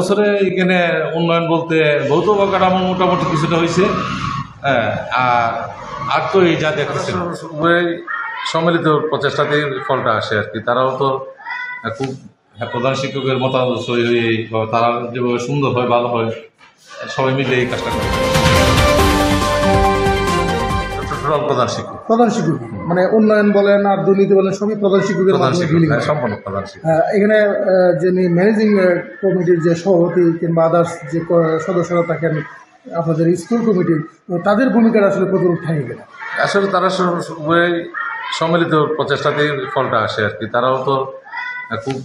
বছরে এখানে উন্নয়ন বলতে ভৌত অবকাঠামো মোটামুটি কিছুটা হয়েছে। আর তো এই যা দেখতেছেন সম্মিলিত প্রচেষ্টাতেই ফলটা আসে আর কি। তারাও তো খুব প্রধান শিক্ষকের মতামত সই হয়ে তারা যেভাবে সুন্দর হয় ভালো হয় সবাই মিলে এই কাজটা করে। প্রধান শিক্ষক মানে উন্নয়ন বলেন আর দুর্নীতি বলেন সবই প্রধান শিক্ষকের সম্পূর্ণ প্রধান শিক্ষক। এখানে যিনি ম্যানেজিং কমিটির যে সভাপতি কিংবা আদার্স যে সদস্যরা থাকেন আপনাদের স্কুল কমিটির, তাদের ভূমিকাটা আসলে কতটুকু থাকে কিনা? আসলে তারা উভয় সম্মিলিত প্রচেষ্টাতেই ফলটা আসে আর কি। তারাও তো খুব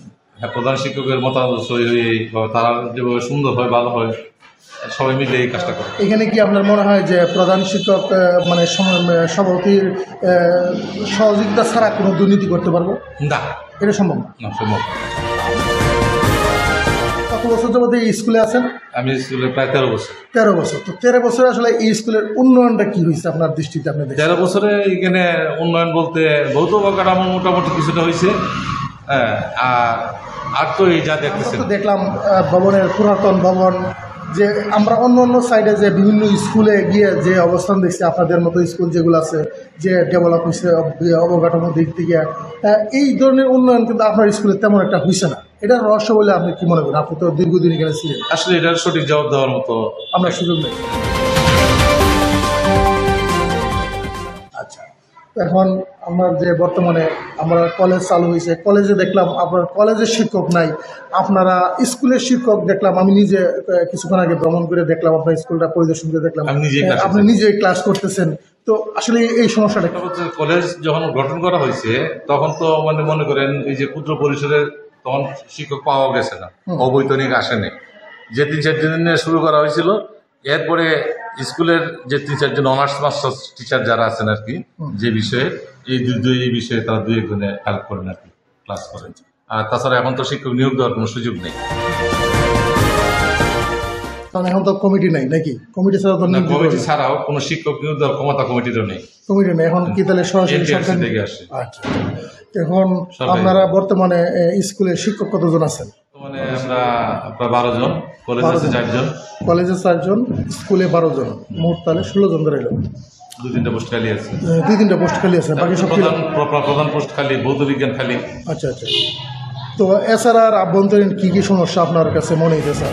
প্রধান শিক্ষকের মতামত সই হয়ে তারা যেভাবে সুন্দর হয় ভালো হয় সবাই মিলে এই কাজটা করে। এখানে কি আপনার মনে হয় যে প্রধান শিক্ষক মানে সভাপতির সহযোগিতা ছাড়া কোনো দুর্নীতি করতে পারবো না? এটা সম্ভব না, সম্ভব। কত বছর যাবত এই স্কুলে আছেন? আমি স্কুলে প্রায় 13 বছর। 13 বছর। তো 13 বছরে আসলে এই স্কুলের উন্নয়নটা কি হয়েছে আপনার দৃষ্টিতে? আপনি 13 বছরে এখানে উন্নয়ন বলতে ভৌত অবকাঠামো মোটামুটি কিছুটা হয়েছে। আর তো এই যা দেখতেছেন দেখলাম ভবনের পুরাতন ভবন, যে আমরা অন্য অন্য সাইডে যে বিভিন্ন স্কুলে গিয়ে যে অবস্থান দেখছি আপনাদের মতো স্কুল যেগুলো আছে যে ডেভেলপ হয়েছে অবকাঠামোর দিক থেকে, এই ধরনের উন্নয়ন কিন্তু আপনার স্কুলে তেমন একটা হয়েছে না। এটার রহস্য বলে আপনি কি মনে করেন? আপনি তো দীর্ঘদিন এখানে ছিলেন। আসলে এটার সঠিক জবাব দেওয়ার মতো আমরা সুযোগ নেই। আচ্ছা, এখন আমার যে বর্তমানে আমরা কলেজ চালু হয়েছে, কলেজে দেখলাম আপনার কলেজের শিক্ষক নাই, আপনারা স্কুলের শিক্ষক দেখলাম। আমি নিজে কিছুক্ষণ আগে ভ্রমণ করে দেখলাম আপনার স্কুলটা পরিদর্শন করে দেখলাম আপনি নিজে ক্লাস করতেছেন। তো আসলে এই সমস্যাটা কলেজ যখন গঠন করা হয়েছে তখন তো মনে করেন এই যে ক্ষুদ্র পরিসরের তখন শিক্ষক পাওয়া গেছে না, অবৈতনিক আসেনি। যে 3-4 দিন শুরু করা হয়েছিল, এরপরে স্কুলের যে 3-4 জন অনার্স মাস্টার টিচার যারা আছেন আর কি, যে বিষয়ে এই বিষয়ে তারা 2-1 জনে হেল্প করেন আর কি, ক্লাস করেন। আর তাছাড়া এখন তো শিক্ষক নিয়োগ দেওয়ার কোনো সুযোগ নেই। কারণ এখন তো কমিটি নাই নাকি? কমিটি ছাড়া তো কমিটি ছাড়াও কোনো শিক্ষক নিয়োগ দেওয়ার ক্ষমতা কমিটিরও নেই। কমিটি নেই এখন কি? তাহলে সরাসরি সরকার থেকে আসে। আচ্ছা, এখন আপনারা বর্তমানে স্কুলে শিক্ষক কতজন আছেন? মানে আমরা 12 জন, কলেজে 4 জন, কলেজে 4 জন, স্কুলে 12 জন, মোট তাহলে 16 জন ধরে। 2-3টা পোস্ট খালি আছে। 2-3টা পোস্ট খালি আছে, বাকি সব প্রধান পোস্ট খালি, ভৌত বিজ্ঞান খালি। আচ্ছা আচ্ছা। তো এছাড়া আর আভ্যন্তরীণ কি কি সমস্যা আপনার কাছে মনে হইতেছে?